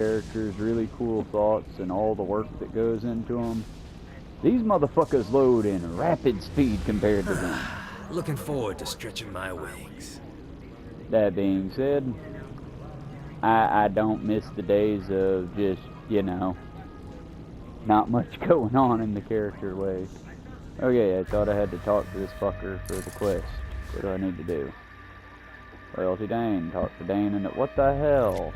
characters, really cool thoughts, and all the work that goes into them. These motherfuckers load in rapid speed compared to them. Looking forward to stretching my wings. That being said, I don't miss the days of just, not much going on in the character way. Okay, I thought I had to talk to this fucker for the quest. What do I need to do? Loyalty Dane. Talk to Dane and what the hell?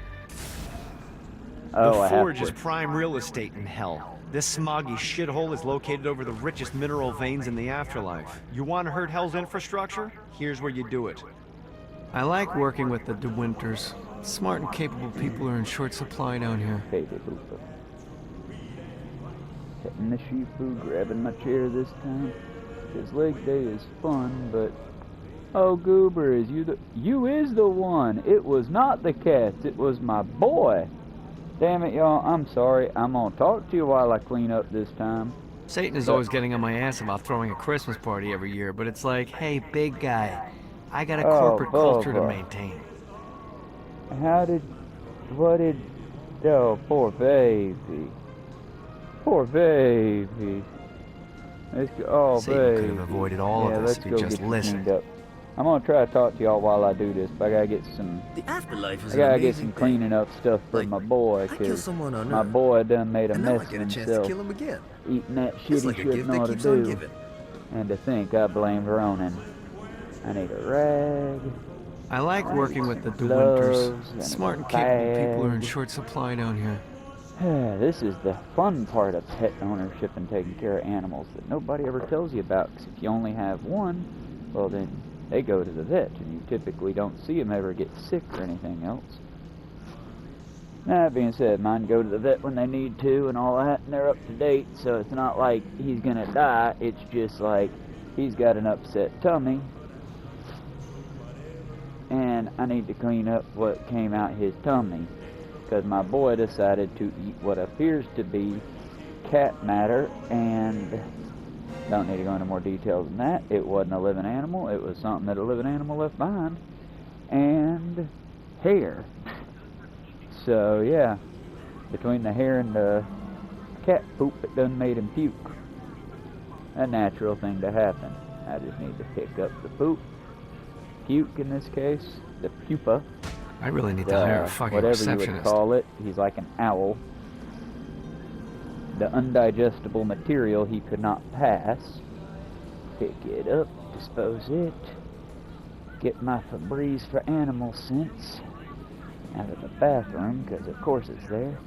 Oh, the Forge is prime real estate in hell. This smoggy shithole is located over the richest mineral veins in the afterlife. You want to hurt Hell's infrastructure? Here's where you do it. I like working with the De Winters. Smart and capable people are in short supply down here. Petting the Shifu, grabbing my chair this time. His leg day is fun, but... Oh, Goober, you is the one. It was not the cats, it was my boy. Damn it, y'all, I'm sorry. I'm gonna talk to you while I clean up this time. Satan is always getting on my ass about throwing a Christmas party every year, but it's like, hey, big guy, I got a corporate culture to maintain. Oh, poor baby. Poor baby. Let's go, oh, Satan baby. could have avoided all of this if you just listened. I'm gonna try to talk to y'all while I do this, but I gotta get some. The afterlife is I gotta get some cleaning up stuff for my boy, cause my boy done made a mess of himself. Kill him again. Eating that shit he like shouldn't ought to do. And to think I blamed Ronan. I need a rag. I like working with the De Winters. Smart and capable people are in short supply down here. This is the fun part of pet ownership and taking care of animals that nobody ever tells you about. Because if you only have one, well then they go to the vet, and you typically don't see them ever get sick or anything else. That being said, mine go to the vet when they need to and all that, and they're up to date, so it's not like he's gonna die, it's just like he's got an upset tummy, and I need to clean up what came out his tummy, because my boy decided to eat what appears to be cat matter, and don't need to go into more details than that. It wasn't a living animal. It was something that a living animal left behind. And hair. So, yeah. Between the hair and the cat poop, it done made him puke. A natural thing to happen. I just need to pick up the poop. Puke in this case. The pupa. I really need to hire a fucking whatever you would call it. He's like an owl. The undigestible material he could not pass. Pick it up, dispose it. Get my Febreze for animal scents out of the bathroom, because of course it's there.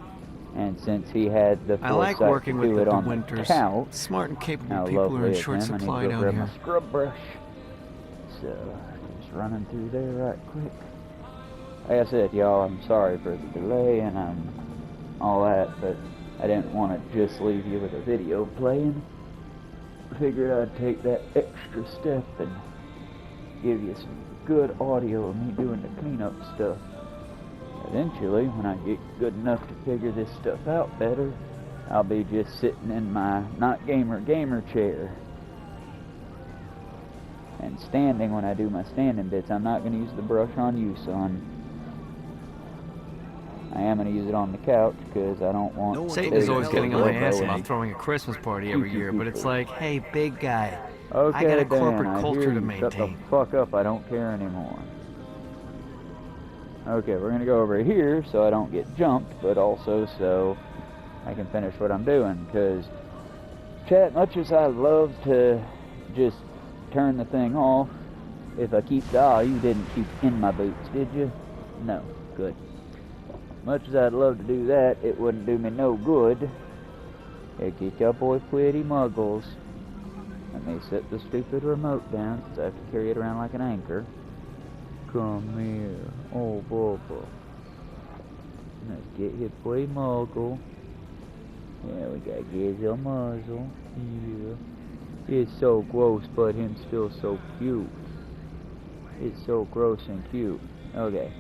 And since he had the foresight to do it on the couch, smart and capable people are in short supply down here. My scrub brush. So, just running through there right quick. Like I said, y'all, I'm sorry for the delay and all that, but I didn't want to just leave you with a video playing. I figured I'd take that extra step and give you some good audio of me doing the cleanup stuff. Eventually, when I get good enough to figure this stuff out better, I'll be just sitting in my not gamer chair. And standing when I do my standing bits. I'm not going to use the brush on you, son. I am going to use it on the couch because I don't want... Satan is always getting on my ass about throwing a Christmas party every year, but it's like, hey, big guy, okay, I got a corporate culture to maintain. Shut the fuck up, I don't care anymore. Okay, we're going to go over here so I don't get jumped, but also so I can finish what I'm doing, because, chat, much as I love to just turn the thing off, if I keep the... Oh, you didn't keep in my boots, did you? No, good. Much as I'd love to do that, it wouldn't do me no good. Hey, get your boy pretty muggles. Let me set the stupid remote down, since I have to carry it around like an anchor. Come here. Oh, Bubba. Let's get his boy muggle. Yeah, we gotta get his muzzle. Yeah. It's so gross, but him still so cute. It's so gross and cute. Okay.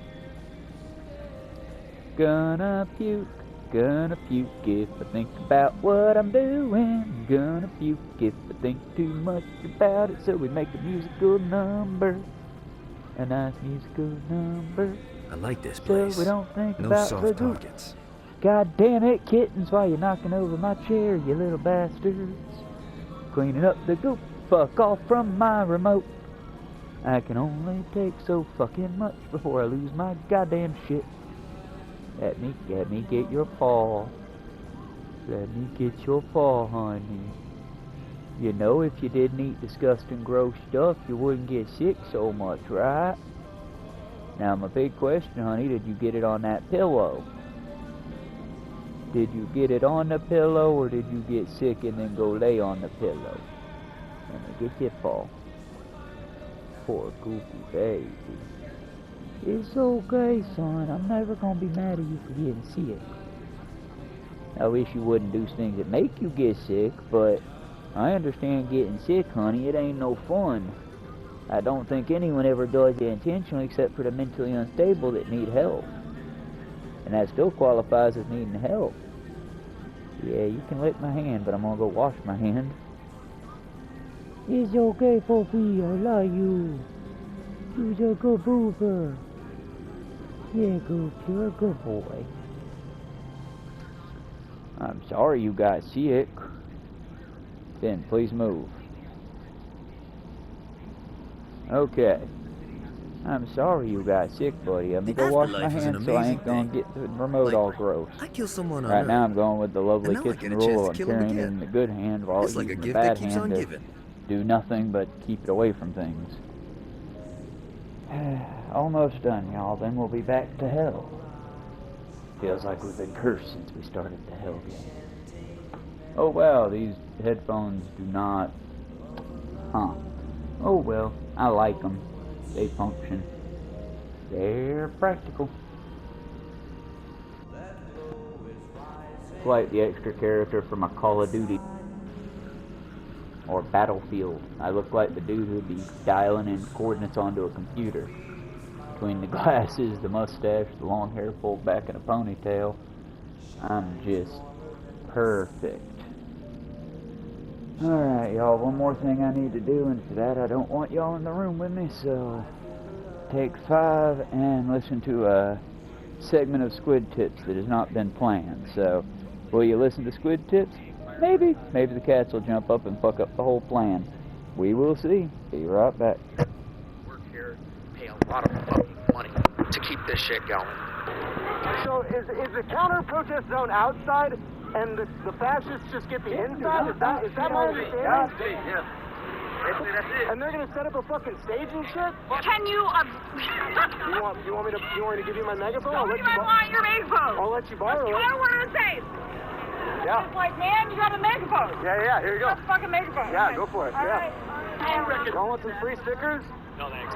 Gonna puke if I think about what I'm doing. Gonna puke if I think too much about it. So we make a musical number. A nice musical number. I like this place. So we don't think no about soft the goop. targets. God damn it, kittens, why you knocking over my chair, you little bastards? Cleaning up the goop, fuck off from my remote. I can only take so fucking much before I lose my goddamn shit. Let me get your paw. Let me get your paw, honey. You know, if you didn't eat disgusting, gross stuff, you wouldn't get sick so much, right? Now, my big question, honey, did you get it on that pillow? Did you get it on the pillow, or did you get sick and then go lay on the pillow? Let me get your paw. Poor goofy baby. It's okay, son. I'm never gonna be mad at you for getting sick. I wish you wouldn't do things that make you get sick, but I understand getting sick, honey. It ain't no fun. I don't think anyone ever does it intentionally except for the mentally unstable that need help. And that still qualifies as needing help. Yeah, you can lick my hand, but I'm gonna go wash my hand. It's okay, Poppy. I love you. You're a good boober. Yeah, Goop, you're a good boy. I'm sorry you got sick. Then please move. Okay. I'm sorry you got sick, buddy. Let me go wash my hands so I ain't gonna get the remote all gross. I kill someone on Right Earth, now I'm going with the lovely and now I kitchen get a chance rule to of kill 'em carrying it again. in the good hand while It's like a using the gift that bad keeps hand on to giving. do nothing but keep it away from things. Almost done, y'all. Then we'll be back to hell. Feels like we've been cursed since we started the hell game. Oh wow, these headphones do not... Huh. Oh well, I like them. They function. They're practical. It's like the extra character from a Call of Duty or Battlefield. I look like the dude who'd be dialing in coordinates onto a computer. Between the glasses, the mustache, the long hair pulled back in a ponytail, I'm just perfect. Alright, y'all, one more thing I need to do, and for that I don't want y'all in the room with me, so take 5 and listen to a segment of Squid Tips that has not been planned. So, will you listen to Squid Tips? Maybe. Maybe the cats will jump up and fuck up the whole plan. We will see. Be right back. Work here, pay a lot of fucking money to keep this shit going. So is the counter-protest zone outside, and the fascists just get the inside? Is that my understanding? Yes. Basically, that's it. And they're gonna set up a fucking stage and shit? Can you, You want me to give you my megaphone? don't even want your megaphone. I'll let you borrow I it. don't want to say. Yeah. It's like, man, you got a megaphone. Yeah, here you go. Got a fucking megaphone. Yeah, Okay. go for it. All Yeah. right. Y'all want some free stickers? No, thanks.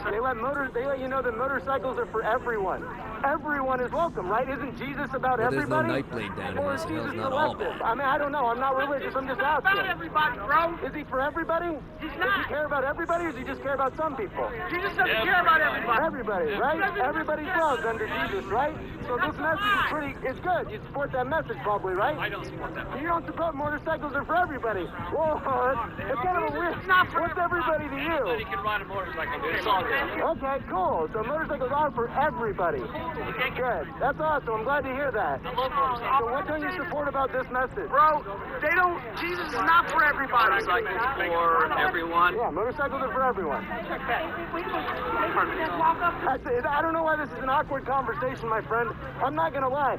They let you know that motorcycles are for everyone. Everyone is welcome, right? Isn't Jesus about Well, there's no everybody? Nightblade down Or here, is so Jesus hell's not all selective? bad. I mean, I don't know. I'm not religious. I'm just About asking. everybody, bro. Is he for everybody? He's Does not. he care about everybody, or does he just care about some people? Jesus doesn't care about everybody. Everybody, right? Everybody's loved under Jesus, right? So this message is good. You support that message probably, right? I don't support that. You don't support motorcycles are for everybody. Whoa, it's kind of a weird. What's everybody to you? Anybody can ride a motorcycle, dude. It's all good. Okay, cool. So motorcycles are for everybody. Good. That's awesome. I'm glad to hear that. I love motorcycles. So what don't you support about this message? Bro, they don't, Jesus is not for everybody. Motorcycles for everyone. Yeah, motorcycles are for everyone. Walk up. I don't know why this is an awkward conversation, my friend. I'm not gonna lie.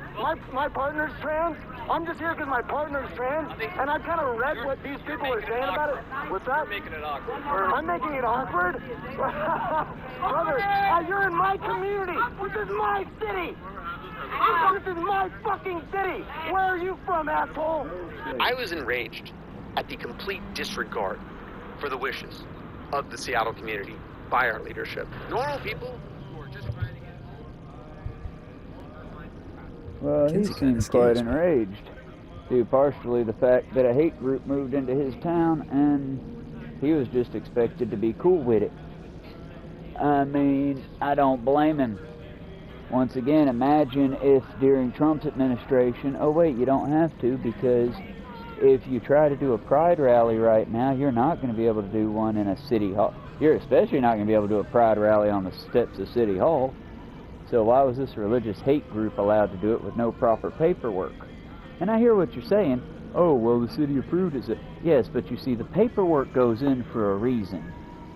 My partner's trans. I'm just here because my partner's trans, and I've kind of read what these people are saying about it. What's that? Making it awkward. I'm making it awkward? Brother, you're in my community. This is my city. This is my fucking city. Where are you from, asshole? I was enraged at the complete disregard for the wishes of the Seattle community by our leadership. Normal people who are just trying to get... Well, he Kinsey kinda seems quite scares me. enraged, due partially the fact that a hate group moved into his town and he was just expected to be cool with it. I mean, I don't blame him. Once again, imagine if during Trump's administration, oh wait, you don't have to, because if you try to do a pride rally right now, you're not going to be able to do one in a city hall. You're especially not going to be able to do a pride rally on the steps of City Hall. So why was this religious hate group allowed to do it with no proper paperwork? And I hear what you're saying. Oh, well, the city approved it. Yes, but you see, the paperwork goes in for a reason.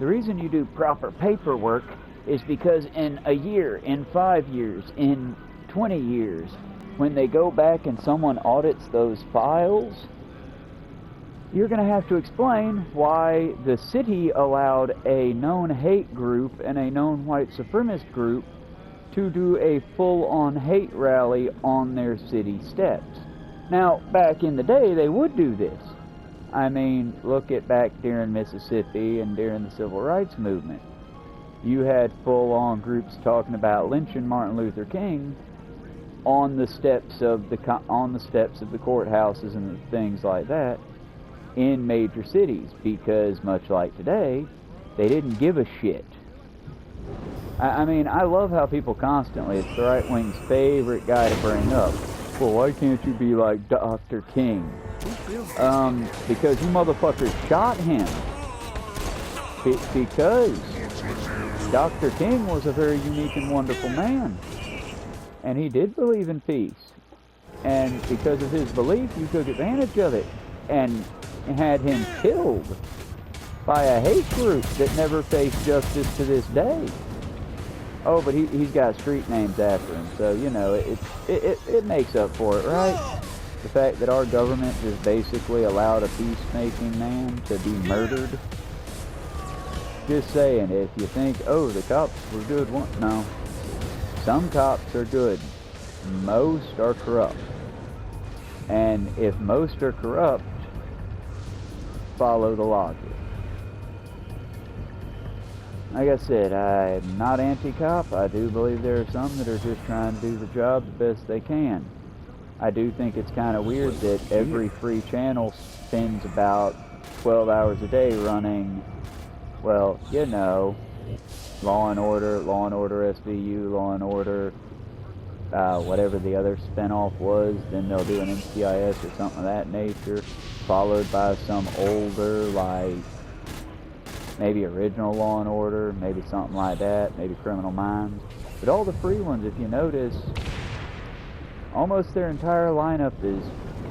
The reason you do proper paperwork is because in a year, in 5 years, in 20 years, when they go back and someone audits those files, you're going to have to explain why the city allowed a known hate group and a known white supremacist group to do a full-on hate rally on their city steps. Now, back in the day, they would do this. I mean, look at back during Mississippi and during the Civil Rights Movement. You had full-on groups talking about lynching Martin Luther King on the steps of the courthouses and things like that in major cities, because much like today, they didn't give a shit. I mean, I love how people constantly, it's the right wing's favorite guy to bring up. Well, why can't you be like Dr. King? Because you motherfuckers shot him. Because Dr. King was a very unique and wonderful man. And he did believe in peace. And because of his belief, you took advantage of it and had him killed by a hate group that never faced justice to this day. Oh, but he's got street names after him, so, you know, it makes up for it, right? The fact that our government just basically allowed a peacemaking man to be murdered. Just saying, if you think, oh, the cops were good once, no. Some cops are good. Most are corrupt. And if most are corrupt, follow the logic. Like I said, I'm not anti-cop. I do believe there are some that are just trying to do the job the best they can. I do think it's kind of weird that every free channel spends about 12 hours a day running, well, you know, Law and Order, SVU, Law and Order, whatever the other spinoff was. Then they'll do an NCIS or something of that nature, followed by some older, like, maybe original Law and Order, maybe something like that, maybe Criminal Minds. But all the free ones, if you notice, almost their entire lineup is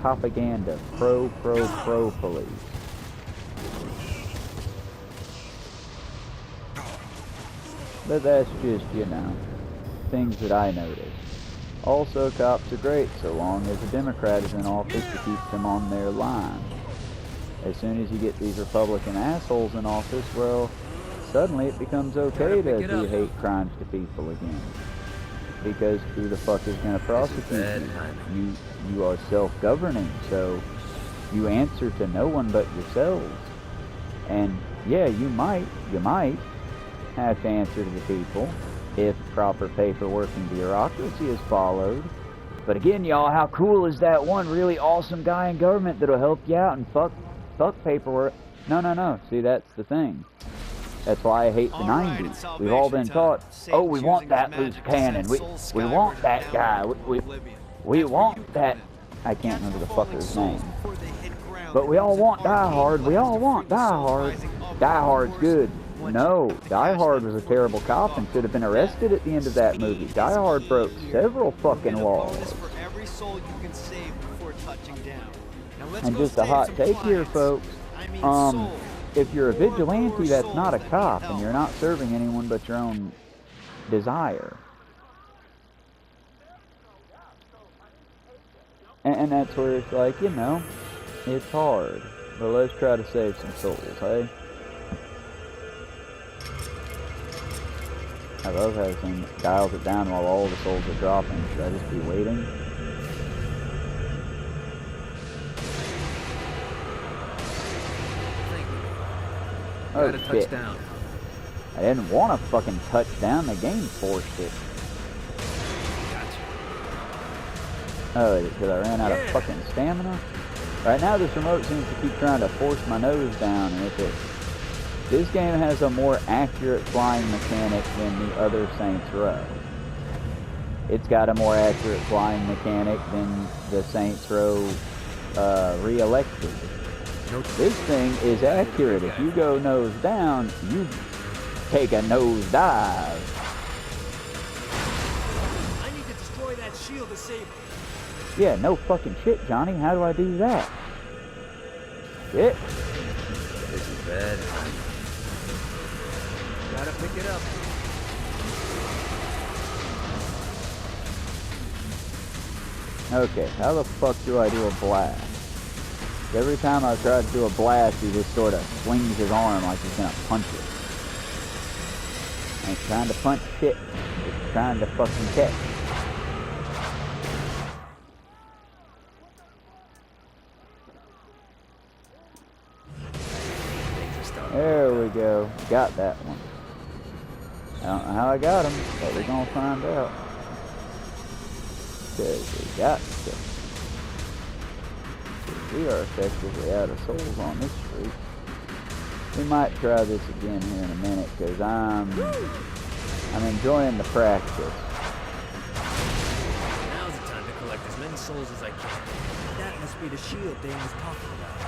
propaganda, pro police. But that's just, you know, things that I notice. Also, cops are great so long as a Democrat is in office to keep them on their line. As soon as you get these Republican assholes in office, well, suddenly it becomes okay to do hate crimes to people again. Because who the fuck is going to prosecute you? You are self-governing, so you answer to no one but yourselves. And yeah, you might have to answer to the people if proper paperwork and bureaucracy is followed. But again, y'all, how cool is that one really awesome guy in government that'll help you out and fuck paperwork? No. See, that's the thing. That's why I hate the 90s. We've all been taught, oh, we want that loose cannon. We want that guy. We want that. I can't remember the fucker's name. But we all want Die Hard. We all want Die Hard. Die Hard's good. No, Die Hard was a terrible cop and should have been arrested at the end of that movie. Die Hard broke several fucking laws. And just a hot take here, folks. If you're a vigilante, that's not a cop, and you're not serving anyone but your own desire. And that's where it's like, you know, it's hard. But let's try to save some souls, hey? I love how this thing dials it down while all the souls are dropping. Should I just be waiting? Oh shit. Touchdown. I didn't want to fucking touch down, the game forced it. Gotcha. Oh, because I ran out of fucking stamina? Right now this remote seems to keep trying to force my nose down, and this game has a more accurate flying mechanic than the other Saints Row. It's got a more accurate flying mechanic than the Saints Row Re-Elected. This thing is accurate. If you go nose down, you take a nose dive. shield disabled. Yeah, no fucking shit, Johnny. How do I do that? Shit. This is bad. Gotta pick it up. Okay, how the fuck do I do a blast? Every time I try to do a blast, he just sort of swings his arm like he's gonna punch it. I ain't trying to punch shit. Just trying to fucking catch. There we go. Got that one. I don't know how I got him, but we're gonna find out. Because we got to. We are effectively out of souls on this street. We might try this again here in a minute, because I'm enjoying the practice. Now's the time to collect as many souls as I can. That must be the shield Dane was talking about.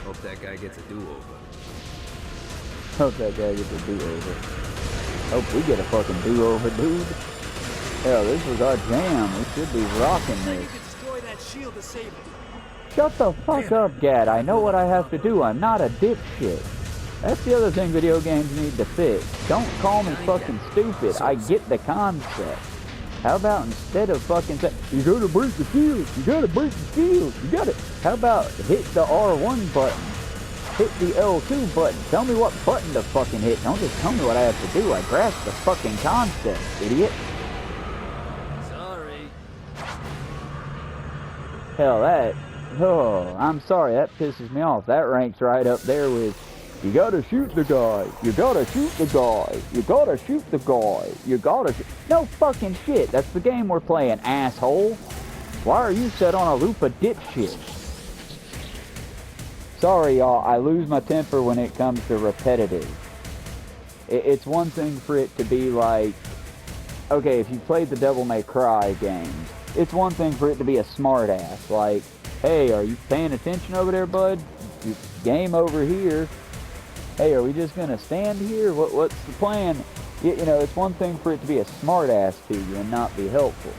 Hope that guy gets a do-over. Hope that guy gets a do-over. Hope we get a fucking do-over, dude. Hell, this was our jam. We should be rocking this. Destroy that shield disabled. Shut the fuck up, Gad. I know what I have to do. I'm not a dipshit. That's the other thing video games need to fix. Don't call me fucking stupid. I get the concept. How about instead of fucking say, you gotta break the shield, you gotta break the shield, you gotta... How about hit the R1 button? Hit the L2 button. Tell me what button to fucking hit. Don't just tell me what I have to do. I grasp the fucking concept, idiot. Sorry. Hell, that... Oh, I'm sorry. That pisses me off. That ranks right up there with... You gotta shoot the guy. You gotta shoot the guy. You gotta shoot the guy. You gotta shoot... No fucking shit. That's the game we're playing, asshole. Why are you set on a loop of dipshit? Sorry, y'all. I lose my temper when it comes to repetitive. It's one thing for it to be like... Okay, if you played the Devil May Cry games, it's one thing for it to be a smartass. Like, hey, are you paying attention over there, bud? Game over here. Hey, are we just gonna stand here? What's the plan? You know, it's one thing for it to be a smartass to you and not be helpful.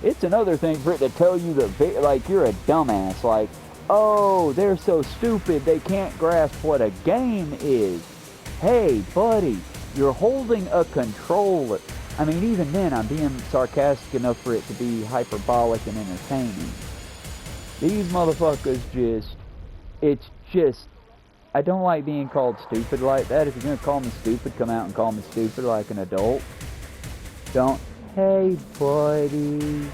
It's another thing for it to tell you like you're a dumbass. Like, oh, they're so stupid they can't grasp what a game is. Hey, buddy, you're holding a controller. I mean, even then, I'm being sarcastic enough for it to be hyperbolic and entertaining. These motherfuckers it's just, I don't like being called stupid like that. If you're going to call me stupid, come out and call me stupid like an adult. Don't, hey buddy,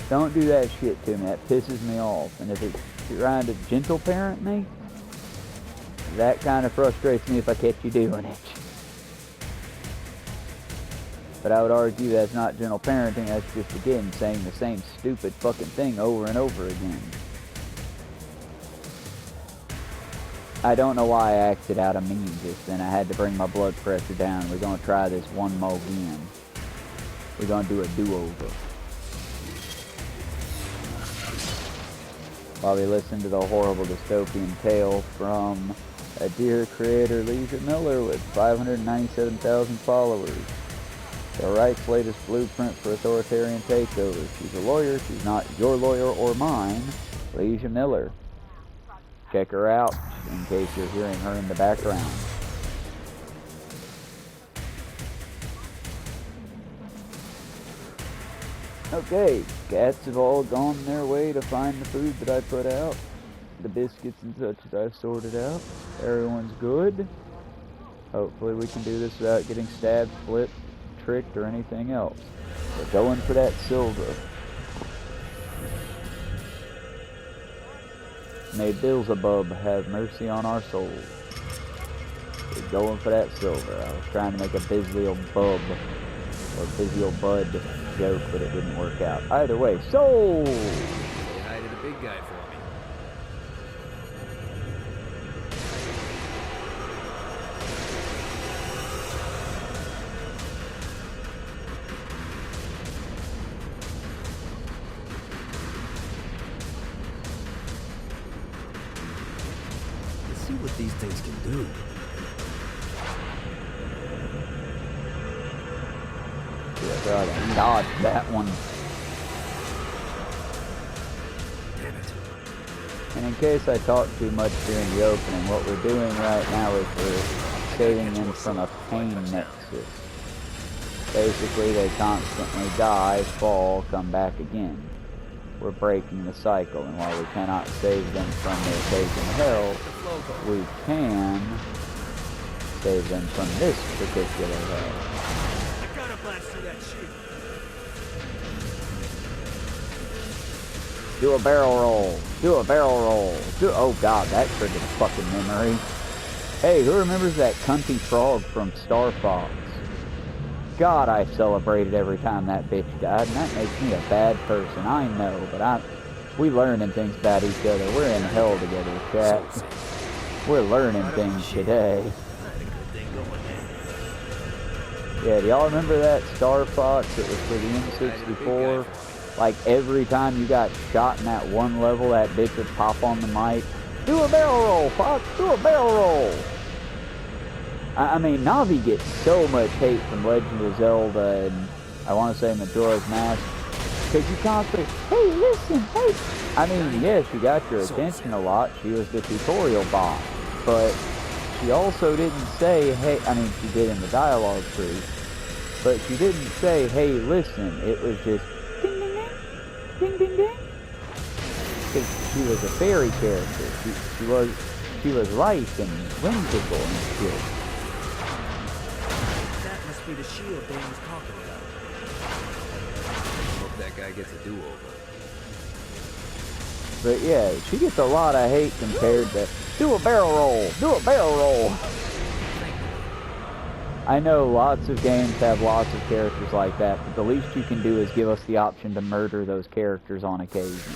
don't do that shit to me. That pisses me off. And if you're trying to gentle parent me, that kind of frustrates me if I catch you doing it. But I would argue that's not gentle parenting, that's just, again, saying the same stupid fucking thing over and over again. I don't know why I acted out of mean just then. I had to bring my blood pressure down. We're going to try this one more again. We're going to do a do-over. While we listen to the horrible dystopian tale from a dear creator, Leisha Miller, with 597,000 followers. The right's latest blueprint for authoritarian takeover. She's a lawyer. She's not your lawyer or mine. Leisha Miller. Check her out in case you're hearing her in the background. Okay, cats have all gone their way to find the food that I put out. The biscuits and such that I've sorted out. Everyone's good. Hopefully we can do this without getting stabbed, flipped, tricked, or anything else. We're going for that silver. May Beelzebub have mercy on our souls. We're going for that silver. I was trying to make a Beelzebub or Beelzebud joke, but it didn't work out. Either way, souls! Say hi to the big guy for me. Let's see what these things can do. so I dodged that one. And in case I talk too much during the opening, what we're doing right now is we're saving them from a pain nexus. Basically, they constantly die, fall, come back again. We're breaking the cycle, and while we cannot save them from their fate in hell, we can save them from this particular hell. I gotta blast through that shit. Do a barrel roll. Do a barrel roll. Oh god, that triggered a fucking memory. Hey, who remembers that cunty frog from Star Fox? God, I celebrated every time that bitch died, and that makes me a bad person. I know, but we learning things about each other. We're in hell together, chat. We're learning things today. Yeah, do y'all remember that Star Fox that was for the N64? Like, every time you got shot in that one level, that bitch would pop on the mic. Do a barrel roll, Fox! Do a barrel roll! I mean, Navi gets so much hate from Legend of Zelda and, I want to say, Majora's Mask. Because you constantly, hey, listen, hey! I mean, yes, she got your attention a lot. She was the tutorial bot. But she also didn't say, hey, I mean, she did in the dialogue tree. But she didn't say, hey, listen. It was just, ding, ding, ding, ding, ding, ding. Because she was a fairy character. She was light and whimsical and shit. That must be the shield Dan was talking about. Hope that guy gets a do-over. But yeah, she gets a lot of hate compared to, do a barrel roll, do a barrel roll. I know lots of games have lots of characters like that, but the least you can do is give us the option to murder those characters on occasion.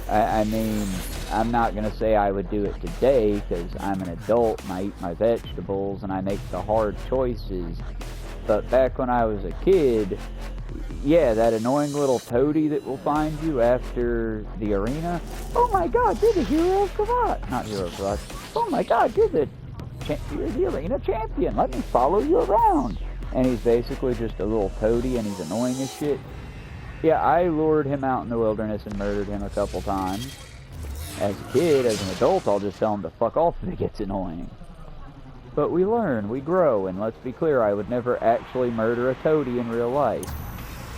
I mean, I'm not going to say I would do it today, because I'm an adult and I eat my vegetables and I make the hard choices. But back when I was a kid, yeah, that annoying little toady that will find you after the arena. Oh my god, you're the hero of Kavat. Not hero of Kavat. Oh my god, you're the arena champion. Let me follow you around. And he's basically just a little toady and he's annoying as shit. Yeah, I lured him out in the wilderness and murdered him a couple times. As a kid, as an adult, I'll just tell him to fuck off if it gets annoying. But we learn, we grow, and let's be clear, I would never actually murder a toady in real life.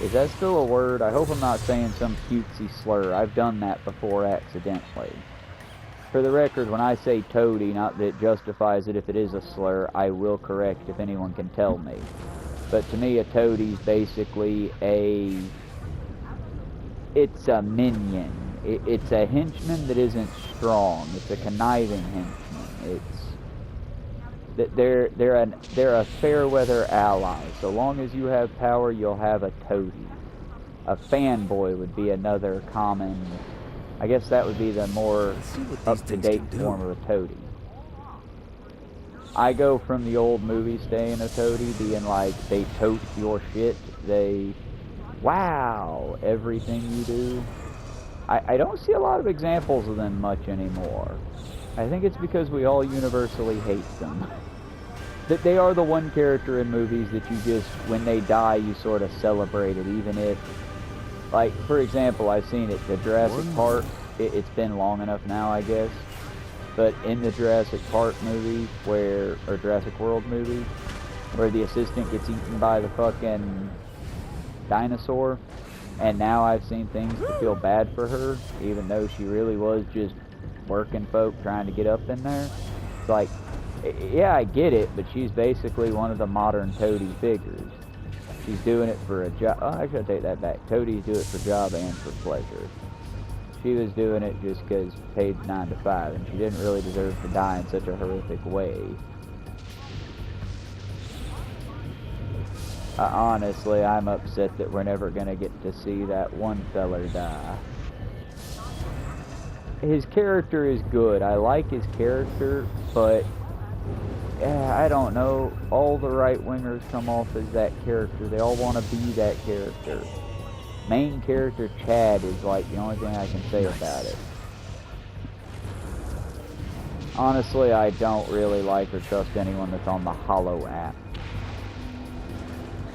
Is that still a word? I hope I'm not saying some cutesy slur. I've done that before accidentally. For the record, when I say toady, not that it justifies it if it is a slur, I will correct if anyone can tell me. But to me, a toady's basically it's a minion. It's a henchman that isn't strong. It's a conniving henchman. They're a fair weather ally. So long as you have power, you'll have a toady. A fanboy would be another common. I guess that would be the more up-to-date form of a toady. I go from the old movie staying a toady, being like, they tote your shit. They, wow, everything you do. I don't see a lot of examples of them much anymore. I think it's because we all universally hate them. That they are the one character in movies that you just, when they die, you sort of celebrate it, even if, like, for example, I've seen it, the Jurassic Park, it's been long enough now, I guess, but in the Jurassic Park movie, or Jurassic World movie, where the assistant gets eaten by the fucking dinosaur, and now I've seen things to feel bad for her, even though she really was just working folk trying to get up in there. It's like, yeah, I get it, but she's basically one of the modern toady figures. She's doing it for a job. Oh, actually, I take that back. Toadies do it for job and for pleasure. She was doing it just because paid 9 to 5, and she didn't really deserve to die in such a horrific way. Honestly, I'm upset that we're never going to get to see that one feller die. His character is good. I like his character, but I don't know. All the right-wingers come off as that character. They all want to be that character. Main character Chad is like the only thing I can say about it. Honestly, I don't really like or trust anyone that's on the Hollow app.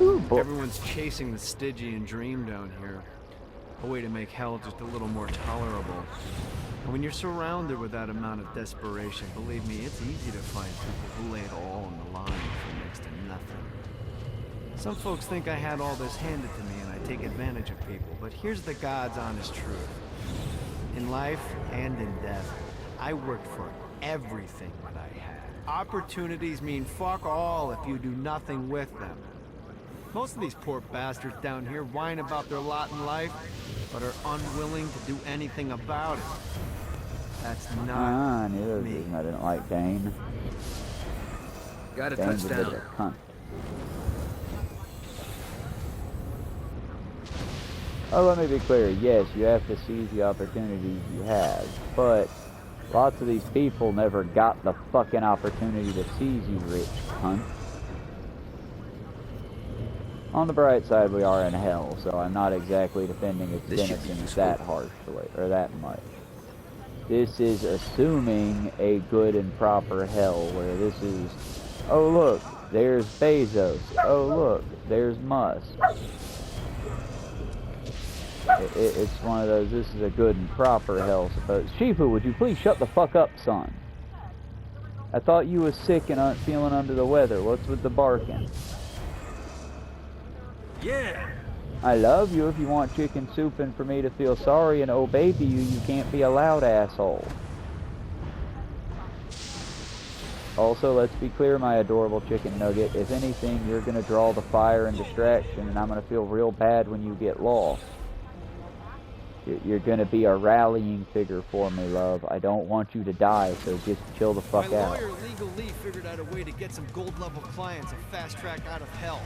Ooh, boy. Everyone's chasing the Stygian dream down here. A way to make hell just a little more tolerable. And when you're surrounded with that amount of desperation, believe me, it's easy to find people who lay it all on the line for next to nothing. Some folks think I had all this handed to me and I take advantage of people, but here's the God's honest truth. In life and in death, I worked for everything that I had. Opportunities mean fuck all if you do nothing with them. Most of these poor bastards down here whine about their lot in life, but are unwilling to do anything about it. That's not I knew there was a me. reason I didn't like Dane. Got a Dane's a bit of touchdown. a cunt. Oh, let me be clear. Yes, you have to seize the opportunities you have, but lots of these people never got the fucking opportunity to seize you, rich cunt. On the bright side, we are in hell, so I'm not exactly defending its This should be denizens useful. that harshly, or that much. This is assuming a good and proper hell, where this is, oh look, there's Bezos. Oh look, there's Musk. It's one of those, this is a good and proper hell, suppose. Shifu, would you please shut the fuck up, son? I thought you was sick and feeling under the weather. What's with the barking? Yeah. I love you. If you want chicken soup and for me to feel sorry and oh baby you can't be a loud asshole. Also, let's be clear, my adorable chicken nugget. If anything, you're gonna draw the fire and distraction, and I'm gonna feel real bad when you get lost. You're gonna be a rallying figure for me, love. I don't want you to die, so just chill the fuck My out. lawyer, Legal Lee, figured out a way to get some gold-level clients a fast track out of hell.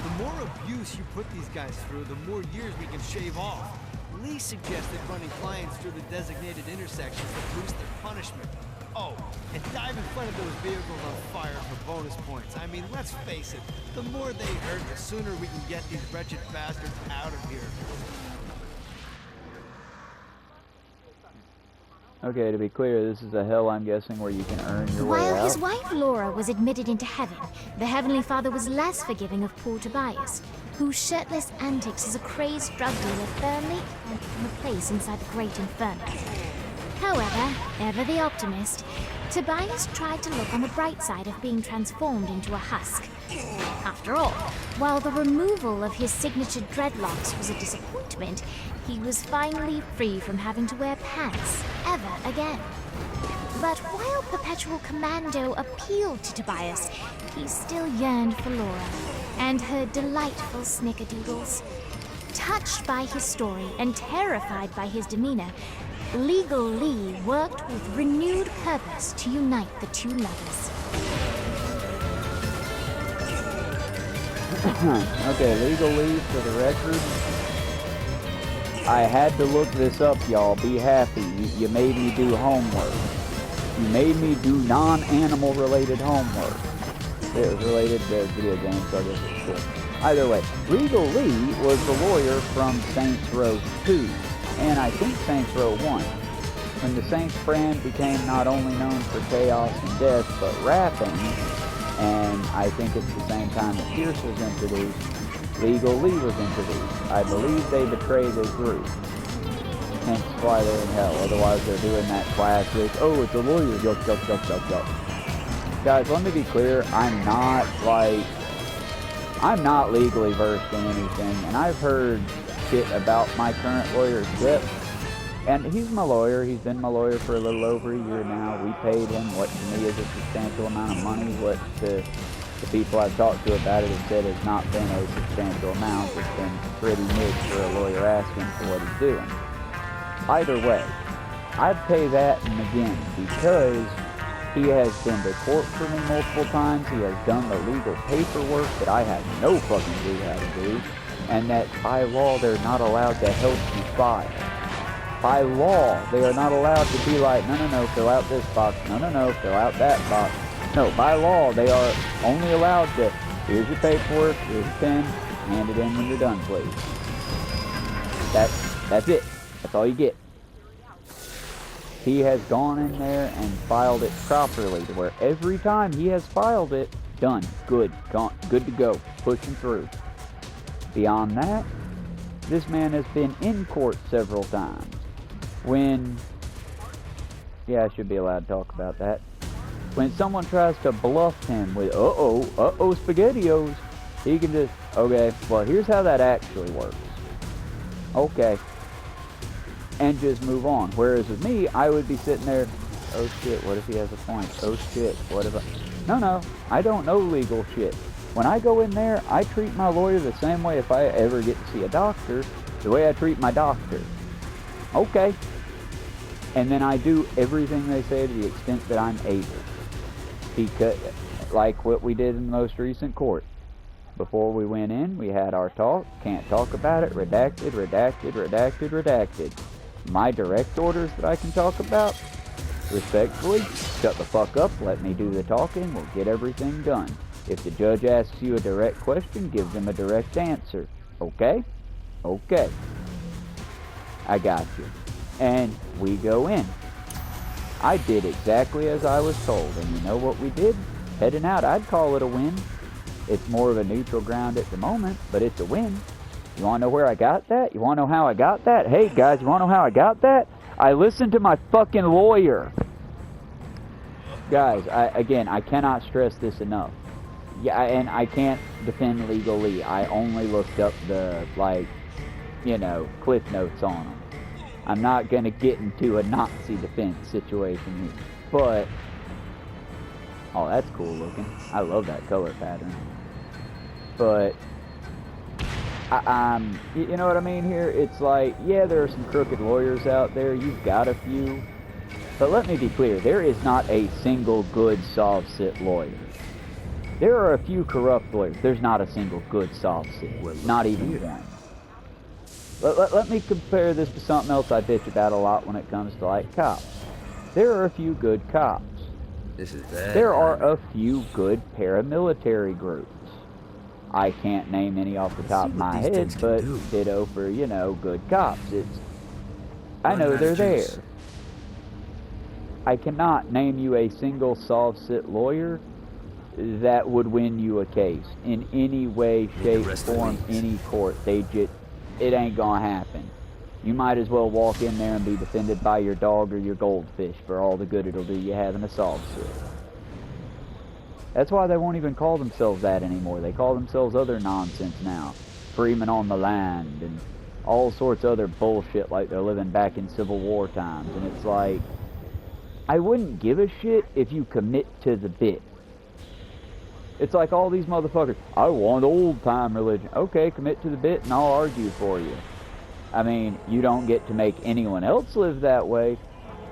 The more abuse you put these guys through, the more years we can shave off. Lee suggested running clients through the designated intersections to boost their punishment. Oh, and dive in front of those vehicles on fire for bonus points. I mean, let's face it, the more they hurt, the sooner we can get these wretched bastards out of here. Okay, to be clear, this is a hell, I'm guessing, where you can earn your way While out. his wife Laura was admitted into heaven, the Heavenly Father was less forgiving of poor Tobias, whose shirtless antics as a crazed drug dealer firmly earned him a place inside the Great Inferno. However, ever the optimist, Tobias tried to look on the bright side of being transformed into a husk. After all, while the removal of his signature dreadlocks was a disappointment, he was finally free from having to wear pants ever again. But while Perpetual Commando appealed to Tobias, he still yearned for Laura and her delightful snickerdoodles. Touched by his story and terrified by his demeanor, Legal Lee worked with renewed purpose to unite the two lovers. Okay, Legal Lee, for the record. I had to look this up, y'all. Be happy. You made me do homework. You made me do non-animal related homework. It was related to video games, so I guess it's cool. Either way, Legal Lee was the lawyer from Saints Row 2, and I think Saints Row 1. When the Saints brand became not only known for chaos and death, but rapping, and I think it's the same time that Pierce was introduced, Legal Lee was introduced. I believe they betrayed their group. Hence why they're in hell. Otherwise they're doing that classic, oh, it's a lawyer, yuck, yuck, yuck, yuck, yuck. Guys, let me be clear, I'm not legally versed in anything, and I've heard shit about my current lawyer, Zip. And he's my lawyer. He's been my lawyer for a little over a year now. We paid him what to me is a substantial amount of money, what to the people I've talked to about it have said has not been a substantial amount. It's been pretty mixed for a lawyer asking for what he's doing. Either way, I'd pay that and again because he has been to court for me multiple times. He has done the legal paperwork that I have no fucking clue how to do, and that by law they're not allowed to help you file. By law, they are not allowed to be like, no, fill out this box. No, fill out that box. No, by law, they are only allowed to, here's your paperwork, here's your pen, hand it in when you're done, please. That's it. That's all you get. He has gone in there and filed it properly, to where every time he has filed it, Done. Good. Gone. Good to go. Pushing through. Beyond that, this man has been in court several times. Yeah, I should be allowed to talk about that. When someone tries to bluff him with, SpaghettiOs, he can just, okay, well, here's how that actually works. Okay. And just move on. Whereas with me, I would be sitting there, oh shit, what if he has a point? Oh shit, what if I... No, I don't know legal shit. When I go in there, I treat my lawyer the same way if I ever get to see a doctor, the way I treat my doctor. Okay. And then I do everything they say to the extent that I'm able. Because, like what we did in the most recent court. Before we went in, we had our talk. Can't talk about it. Redacted, redacted, redacted, redacted. My direct orders that I can talk about, respectfully, shut the fuck up, let me do the talking, we'll get everything done. If the judge asks you a direct question, give them a direct answer. Okay? Okay. I got you. And we go in. I did exactly as I was told, and you know what we did? Heading out, I'd call it a win. It's more of a neutral ground at the moment, but it's a win. You want to know where I got that? You want to know how I got that? Hey guys, you want to know how I got that? I listened to my fucking lawyer. Guys, I cannot stress this enough. Yeah, and I can't defend legally. I only looked up the, cliff notes on them. I'm not going to get into a Nazi defense situation here. But, oh, that's cool looking. I love that color pattern. But, you know what I mean here? It's like, yeah, there are some crooked lawyers out there. You've got a few. But let me be clear. There is not a single good solve-sit lawyer. There are a few corrupt lawyers. There's not a single good solve-sit. Not even one. Let me compare this to something else I bitch about a lot when it comes to, cops. There are a few good cops. This is bad. There are a few good paramilitary groups. I can't name any off the top of my head, but ditto for, good cops. I know they're there. I cannot name you a single solve-sit lawyer that would win you a case in any way, shape, form, any court. It ain't gonna happen. You might as well walk in there and be defended by your dog or your goldfish for all the good it'll do you having a solve-sit. That's why they won't even call themselves that anymore. They call themselves other nonsense now. Freeman on the land and all sorts of other bullshit like they're living back in Civil War times. And it's like, I wouldn't give a shit if you commit to the bit. It's like all these motherfuckers, I want old-time religion. Okay, commit to the bit and I'll argue for you. I mean, you don't get to make anyone else live that way.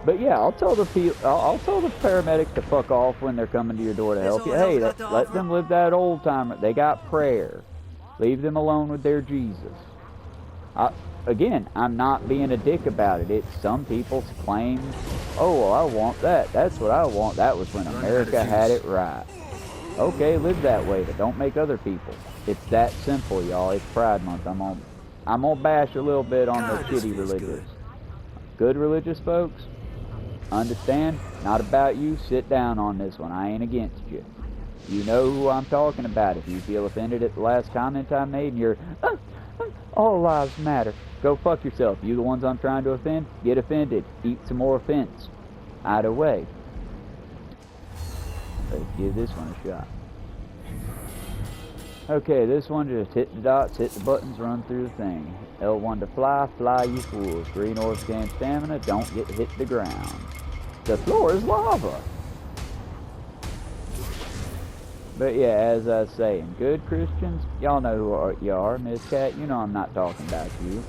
But yeah, I'll tell the paramedics to fuck off when they're coming to your door to help you. Hey, let them live that old-timer. They got prayer. Leave them alone with their Jesus. Again, I'm not being a dick about it. It's some people's claim, oh, well, I want that. That's what I want. That was when America had it right. Okay, live that way, but don't make other people. It's that simple, y'all. It's Pride Month. I'm gonna bash a little bit on the shitty religious. Good religious folks, understand, not about you. Sit down on this one. I ain't against you. You know who I'm talking about. If you feel offended at the last comment I made and you're, all lives matter, go fuck yourself. You the ones I'm trying to offend, get offended. Eat some more offense. Either way. Let's give this one a shot. Okay, this one just hit the dots, hit the buttons, run through the thing. L1 to fly, fly you fools. Green orbs gain stamina, don't get hit the ground. The floor is lava. But yeah, as I was saying, good Christians, y'all know who you are. Miss Cat, you know I'm not talking about you.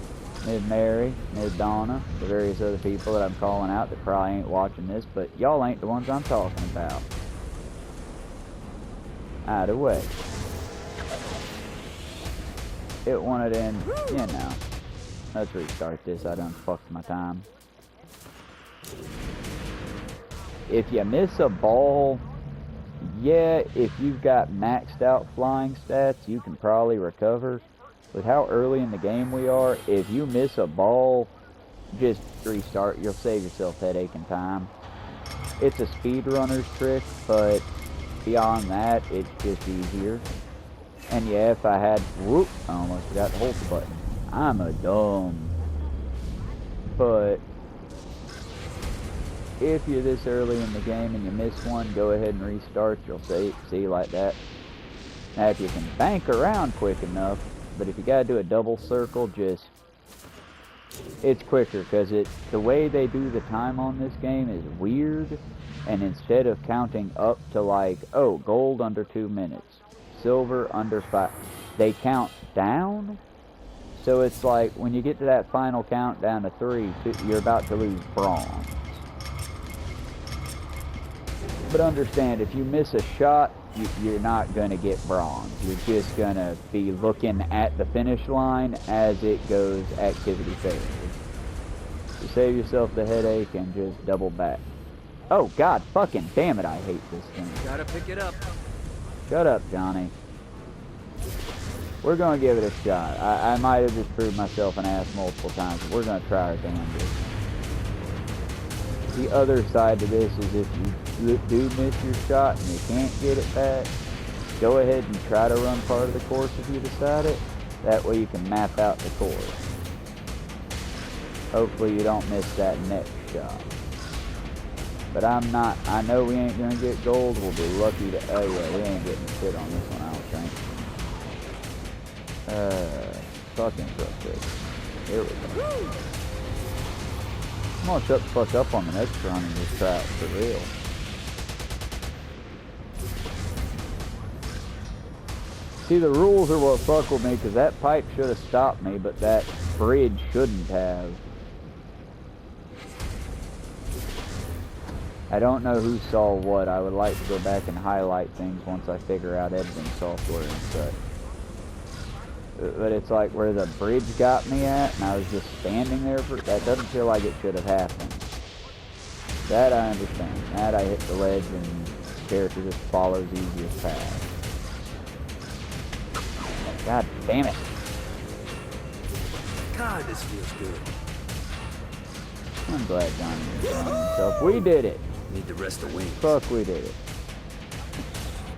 Miss Mary, Miss Donna, the various other people that I'm calling out that probably ain't watching this, but y'all ain't the ones I'm talking about. Either way. It wanted in, let's restart this. I done fucked my time. If you miss a ball, yeah, if you've got maxed out flying stats, you can probably recover. With how early in the game we are, if you miss a ball, just restart. You'll save yourself headache and time. It's a speedrunner's trick, but beyond that, it's just easier. And yeah, if I had, whoop, I almost forgot to hold the button. I'm a dumb. But if you're this early in the game and you miss one, go ahead and restart. You'll see like that. Now if you can bank around quick enough, but if you gotta do a double circle, it's quicker, because the way they do the time on this game is weird. And instead of counting up to like, oh, gold under 2 minutes, silver under 5, they count down. So it's like when you get to that final count down to 3, you're about to lose bronze. But understand, if you miss a shot, you're not going to get bronze. You're just going to be looking at the finish line as it goes activity failure. So save yourself the headache and just double back. Oh, God fucking damn it, I hate this thing. Gotta pick it up. Shut up, Johnny. We're going to give it a shot. I might have just proved myself an ass multiple times, but we're going to try our damnedest. The other side to this is if you do miss your shot and you can't get it back, go ahead and try to run part of the course if you decide it. That way you can map out the course. Hopefully you don't miss that next shot. But I know we ain't going to get gold. We'll be lucky to, oh yeah, we ain't getting shit on this one, I don't think. Fucking frustrating. Here we go. I'm gonna shut the fuck up on the next run and just try it for real. See, the rules are what fuck with me, because that pipe should have stopped me, but that bridge shouldn't have. I don't know who saw what. I would like to go back and highlight things once I figure out editing software and such. But it's like where the bridge got me at, and I was just standing there for, that doesn't feel like it should have happened. That I understand. That I hit the ledge and the character just follows easiest path. God damn it. God, this feels good. I'm glad Johnny enjoying himself. We did it. Need the rest of wings. Fuck, we did it.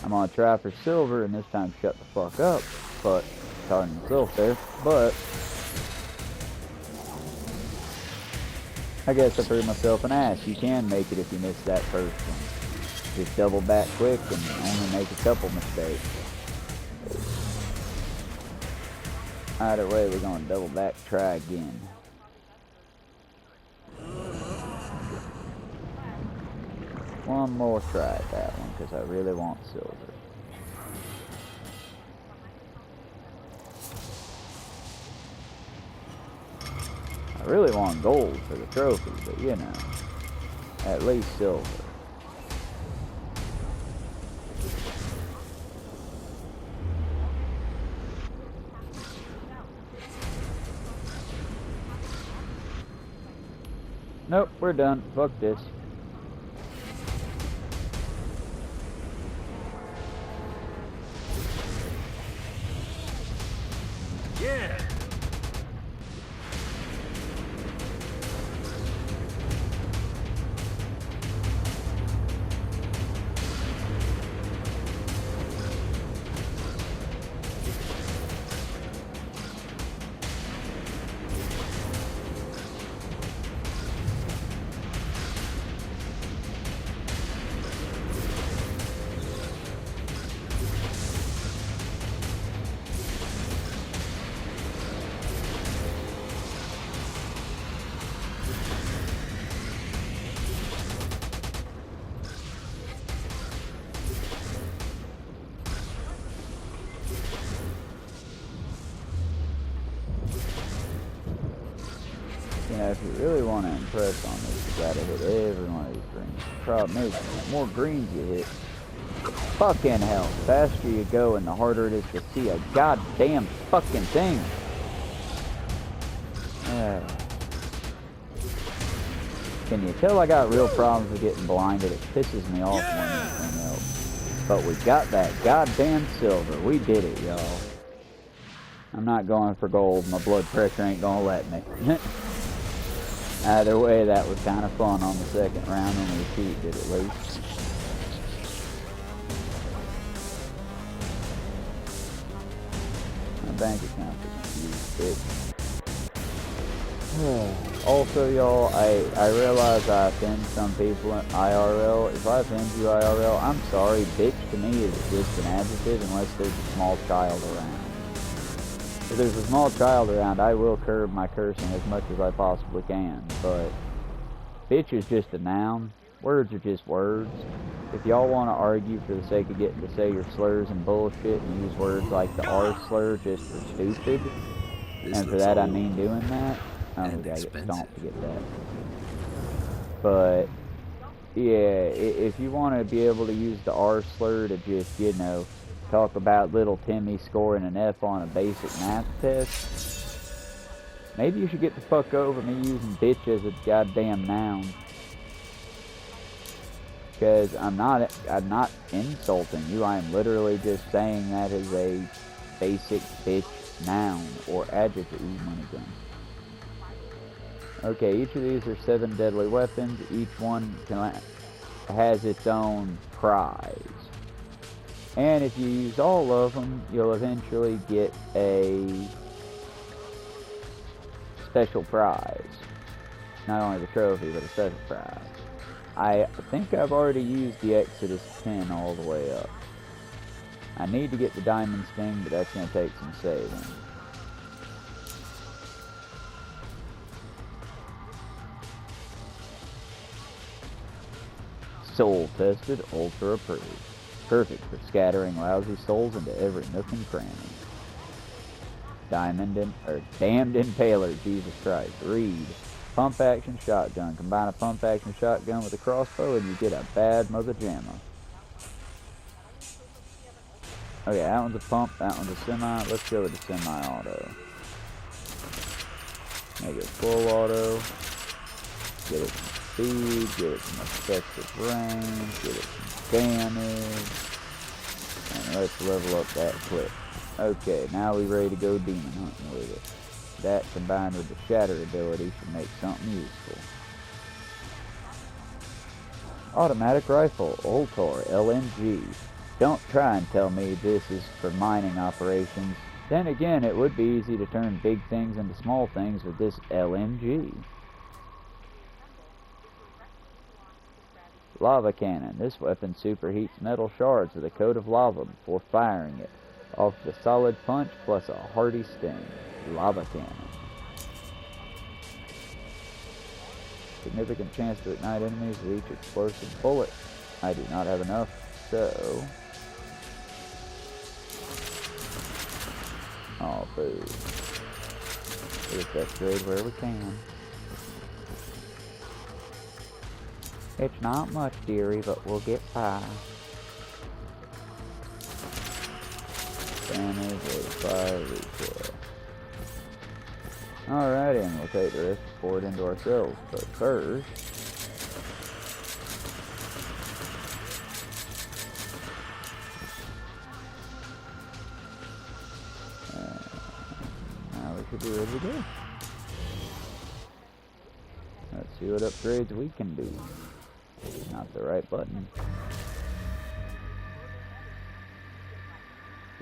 I'm gonna try for silver and this time shut the fuck up. But talking to myself there, but I guess I proved myself an ass. You can make it if you miss that first one. Just double back quick and only make a couple mistakes. Either way, we're gonna double back, try again. One more try at that one, because I really want silver. I really want gold for the trophy, but you know, at least silver. Nope, we're done. Fuck this. Yeah. You know, if you really want to impress on this, you gotta hit every one of these greens. The problem is, the more greens you hit, fucking hell, the faster you go and the harder it is to see a goddamn fucking thing. Can you tell I got real problems with getting blinded? It pisses me off more than anything else. But we got that goddamn silver. We did it, y'all. I'm not going for gold. My blood pressure ain't gonna let me. Either way, that was kind of fun on the second round when we cheated at least. bank accounts are confused, bitch. Also, y'all, I realize I offend some people in IRL. If I offend you IRL, I'm sorry. Bitch to me is just an adjective unless there's a small child around. If there's a small child around, I will curb my cursing as much as I possibly can. But bitch is just a noun. Words are just words. If y'all want to argue for the sake of getting to say your slurs and bullshit and use words like the R slur just for stupid, and for that I mean doing that, we gotta get stomped to get that. But yeah, if you want to be able to use the R slur to just, you know, talk about little Timmy scoring an F on a basic math test, maybe you should get the fuck over me using bitch as a goddamn noun. Because I'm not insulting you. I am literally just saying that as a basic bitch noun or adjective. Money gun. Okay, each of these are 7 deadly weapons. Each one has its own prize. And if you use all of them, you'll eventually get a special prize. Not only the trophy, but a special prize. I think I've already used the Exodus 10 all the way up. I need to get the Diamond Sting, but that's going to take some saving. Soul tested, ultra approved. Perfect for scattering lousy souls into every nook and cranny. Damned Impaler, Jesus Christ. Reed. Pump action shotgun. Combine a pump action shotgun with a crossbow and you get a bad mother jammer. Okay, that one's a pump, that one's a semi. Let's go with the semi-auto. Make it full auto. Get it some speed, get it some effective range, get it some damage. And let's level up that clip. Okay, now we're ready to go demon hunting with it. That combined with the shatter ability should make something useful. Automatic rifle, Ultor, LMG. Don't try and tell me this is for mining operations. Then again, it would be easy to turn big things into small things with this LMG. Lava cannon. This weapon superheats metal shards with a coat of lava before firing it. Off the solid punch plus a hearty sting. Lava cannon. Significant chance to ignite enemies with each explosive bullet. I do not have enough, so... Oh, boo. Let's upgrade where we can. It's not much, dearie, but we'll get by. Damage, 85, recoil. Alrighty, and we'll take the rest forward into ourselves. But first, now we should be ready to go. Let's see what upgrades we can do. Not the right button.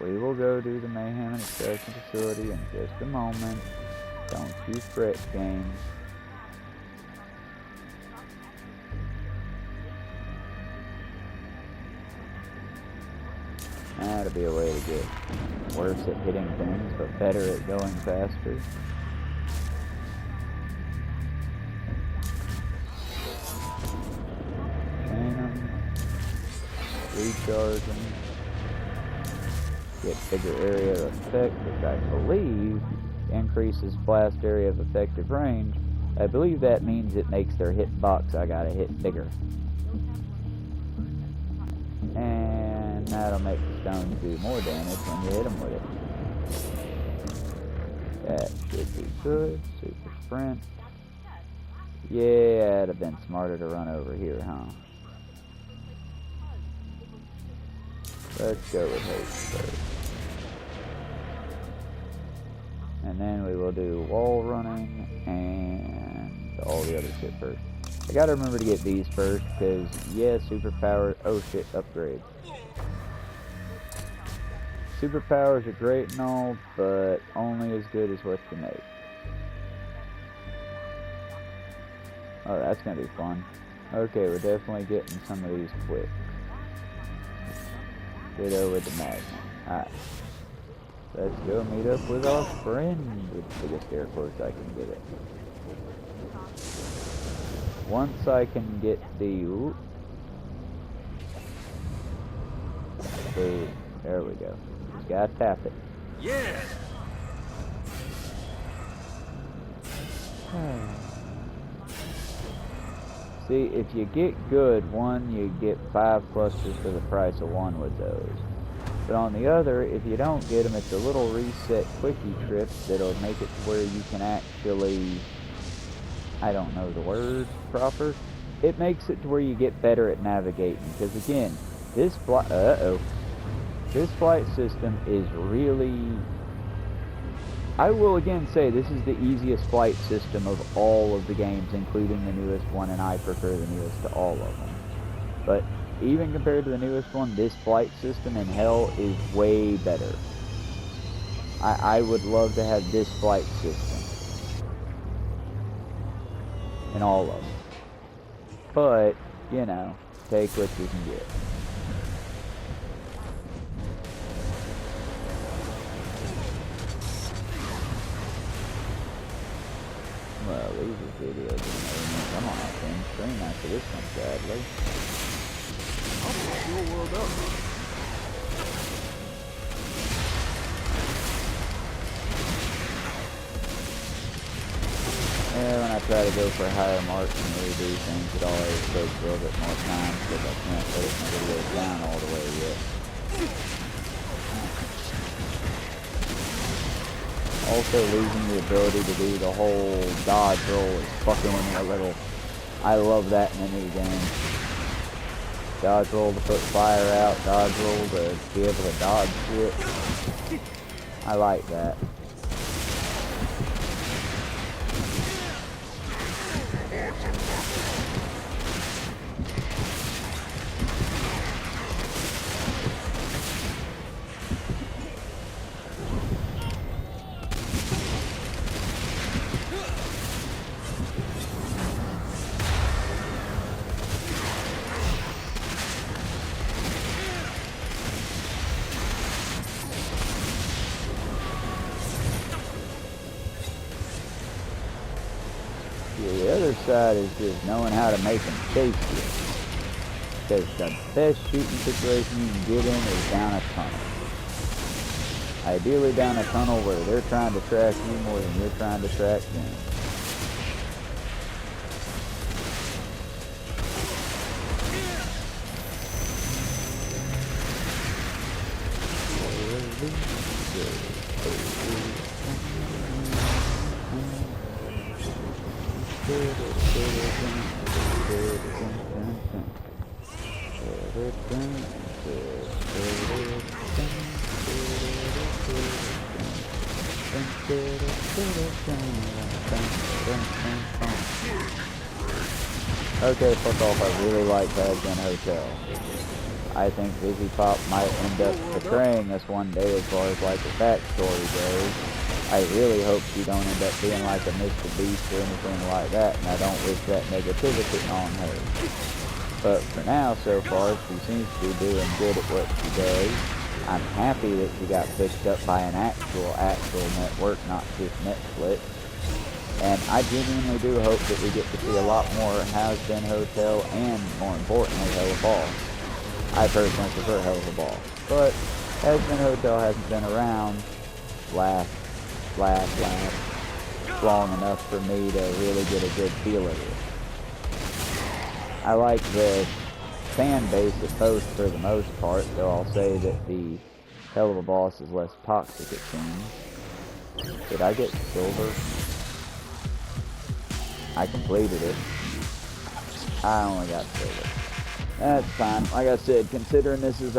We will go to the Mayhem and Extraction Facility in just a moment. Don't you fret, game. That'll be a way to get worse at hitting things, but better at going faster. Chain them. Recharge them. Get bigger area of effect, which I believe increases blast area of effective range. I believe that means it makes their hitbox I gotta hit bigger. And that'll make the stones do more damage when you hit them with it. That should be good. Super sprint. Yeah, it'd have been smarter to run over here, huh? Let's go with haste first. And then we will do wall running and all the other shit first. I gotta remember to get these first because, yeah, superpower. Oh shit, upgrade. superpowers are great and all, but only as good as what you make. Oh, that's gonna be fun. Okay, we're definitely getting some of these quick. Get over the magnet. Alright. Let's go meet up with our friend with the biggest air quotes I can get it. Once I can get the... Ooh. See, there we go. Just gotta tap it. Yeah. See, if you get good one, you get 5 clusters for the price of 1 with those. But on the other, if you don't get them, it's a little reset quickie trip that'll make it to where you can actually... I don't know the word proper. It makes it to where you get better at navigating. Because again, this flight... This flight system is really... I will again say this is the easiest flight system of all of the games, including the newest one, and I prefer the newest to all of them. But even compared to the newest one, this flight system in Hell is way better. I would love to have this flight system in all of them. But, you know, take what you can get. Well, these videos I'm on that same screen after this one, sadly. I'll blow your world up. Yeah, when I try to go for higher marks and redo things, it always takes a little bit more time because I can't edit my videos down all the way yet. Also, losing the ability to do the whole dodge roll is fucking with me a little. I love that in a new game. Dodge roll to put fire out, dodge roll to be able to dodge shit. I like that. The other side is just knowing how to make them chase you. Because the best shooting situation you can get in is down a tunnel. Ideally down a tunnel where they're trying to track you more than you're trying to track them. Okay, fuck off. I really like Hazbin Hotel. I think Fizzy Pop might end up betraying us one day as far as like the backstory goes. I really hope she don't end up being like a Mr. Beast or anything like that, and I don't wish that negativity on her. But for now, so far, she seems to be doing good at what she does. I'm happy that she got picked up by an actual network, not just Netflix. And I genuinely do hope that we get to see a lot more Hazbin Hotel and, more importantly, Helluva Boss. I personally prefer Helluva Boss. But Hazbin Hotel hasn't been around long enough for me to really get a good feel of it. I like the fan base of both for the most part, though I'll say that the Helluva Boss is less toxic, it seems. Did I get silver? I completed it. I only got silver. That's fine. Like I said, considering this is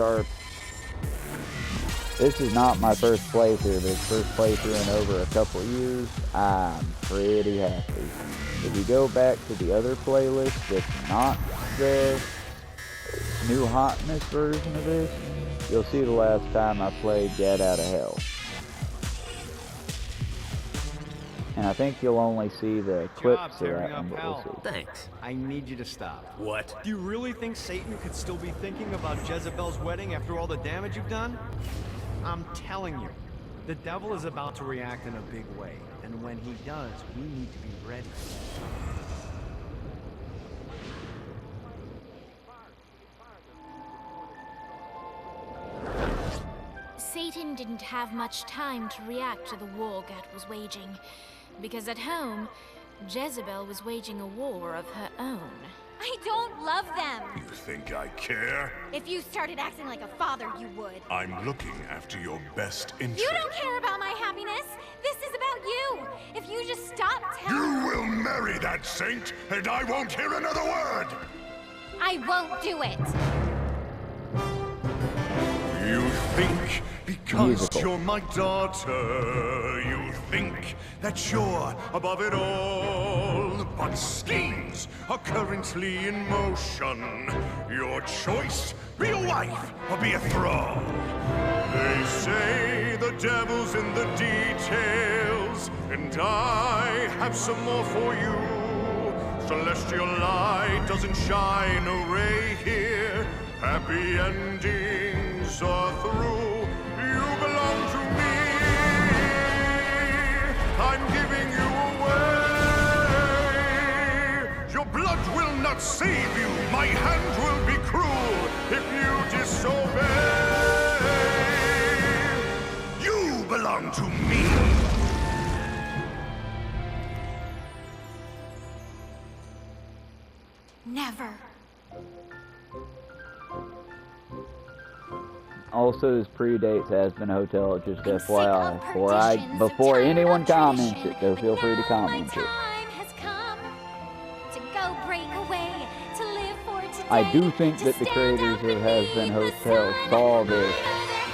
not my first playthrough, but it's first playthrough in over a couple years, I'm pretty happy. If you go back to the other playlist that's not the new hotness version of this, you'll see the last time I played Get Out of Hell. And I think you'll only see the clips of that one, but we'll see. Thanks. I need you to stop. What? Do you really think Satan could still be thinking about Jezebel's wedding after all the damage you've done? I'm telling you, the devil is about to react in a big way. And when he does, we need to be ready. Satan didn't have much time to react to the war Gat was waging, because at home, Jezebel was waging a war of her own. I don't love them. You think I care? If you started acting like a father, you would. I'm looking after your best interest. You don't care about my happiness. This is about you. If you just stop telling... You will marry that saint, and I won't hear another word! I won't do it. You think because Musical. you're my daughter, you think that you're above it all. But schemes are currently in motion. Your choice, be a wife or be a thrall. They say the devil's in the details, and I have some more for you. Celestial light doesn't shine a ray here. Happy endings are through. You belong to me. I'm giving you away. Your blood will not save you. My hand will be cruel if you disobey. You belong to me. Never. Also, this predates Aspen Hotel, just I'm sick FYI. of Before perditions, anyone a time of comments it, though, tradition, feel but free to now comment my it. time has come to go break away, to live for today, I do think that the to creators stand of out Aspen beneath the Hotel sun. saw this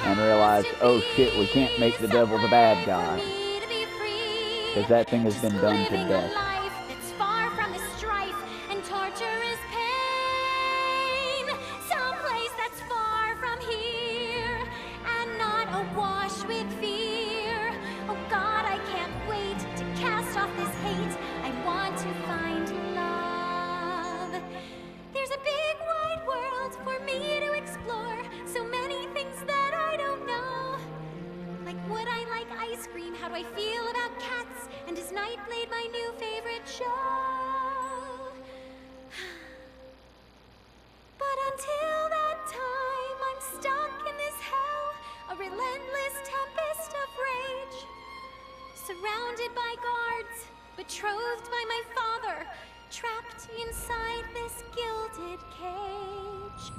My and other realized, half oh wants to shit, we be can't make the the devil the bad sunlight guy. for me to be free. Because that thing has Just been done to living a death. life that's far from the strife and torturous pain. Someplace that's far from here and not awash with fear. Oh God, I can't wait to cast off this hate. I want to find love. There's a big wide world for me to explore. So many things that I don't know. Like, would I like ice cream? How do I feel about cats? And is Nightblade my new favorite show? But until that time, I'm stuck in this hell, a relentless tempest of rage. Surrounded by guards, betrothed by my father, trapped inside this gilded cage.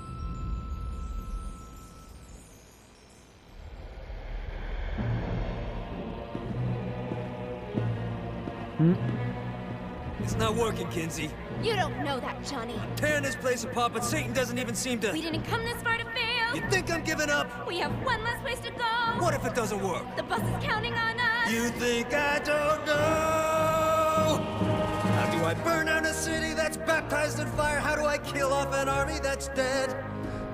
It's not working, Kinsey. You don't know that, Johnny. Tearing this place apart, but Satan doesn't even seem to... We didn't come this far to fail. You think I'm giving up? We have one less place to go. What if it doesn't work? The bus is counting on us. You think I don't know? How do I burn down a city that's baptized in fire? How do I kill off an army that's dead?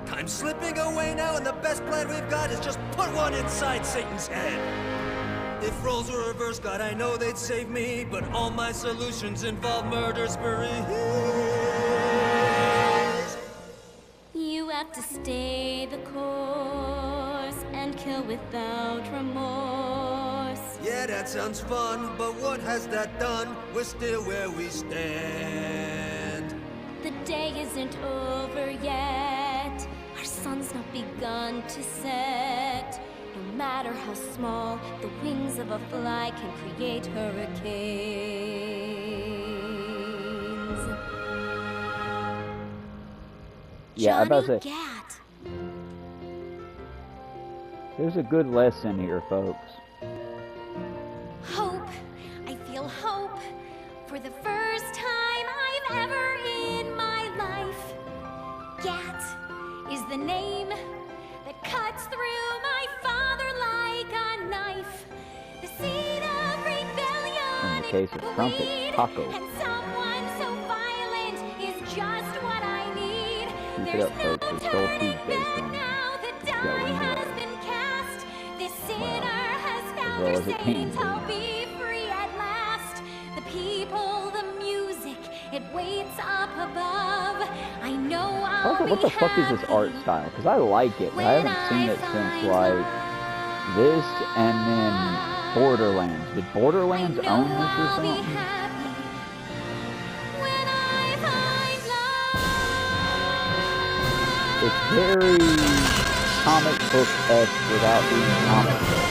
Time's slipping away now, and the best plan we've got is just put one inside Satan's head. If roles were reversed, God, I know they'd save me, but all my solutions involve murder sprees. You have to stay the course and kill without remorse. Yeah, that sounds fun, but what has that done? We're still where we stand. The day isn't over yet. Our sun's not begun to set. No matter how small, the wings of a fly can create hurricanes. Yeah, I about to Johnny say, Gat. there's a good lesson here, folks. Hope. I feel hope. For the first time I've ever in my life. Gat is the name that cuts through my father like a knife. The seed of rebellion In the case of Trumpet, weed, Taco. and someone so violent is just what I need. Keep it There's up, folks. no It's Soul turning Tuesday, back so- now. The going well. As well as it can be. It waits up above. I know I'll Also, what the fuck is this art style? Because I like it, but I haven't seen it since, like, this and then Borderlands. Did Borderlands own this or something? It's very comic book-esque without being comic book.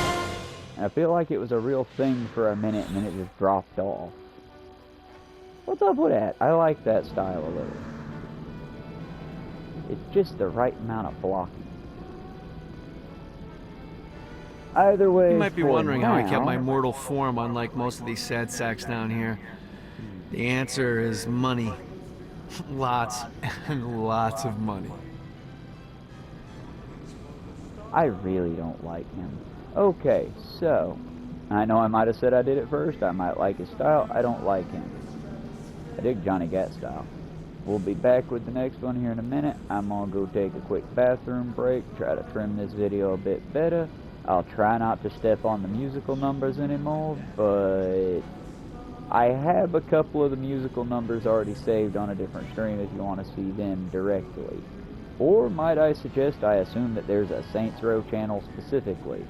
And I feel like it was a real thing for a minute and then it just dropped off. What's up with that? I like that style a little. It's just the right amount of blocking. Either way, You might be wondering how I kept my now, mortal form unlike most of these sad sacks down here. The answer is money. Lots and lots of money. I really don't like him. Okay, so I know I might have said I did it first. I might like his style. I don't like him. I dig Johnny Gat style. We'll be back with the next one here in a minute. I'm gonna go take a quick bathroom break, try to trim this video a bit better. I'll try not to step on the musical numbers anymore, but I have a couple of the musical numbers already saved on a different stream if you want to see them directly. Or might I suggest I assume that there's a Saints Row channel specifically.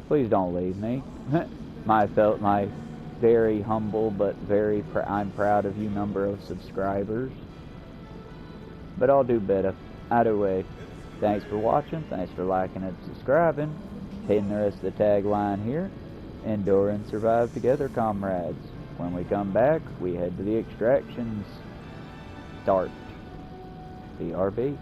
Please don't leave me. My very humble but I'm proud of you number of subscribers. But I'll do better. Either way, thanks for watching, thanks for liking and subscribing. Hitting the rest of the tagline here. Endure and survive together, comrades. When we come back, we head to the extractions start. BRB.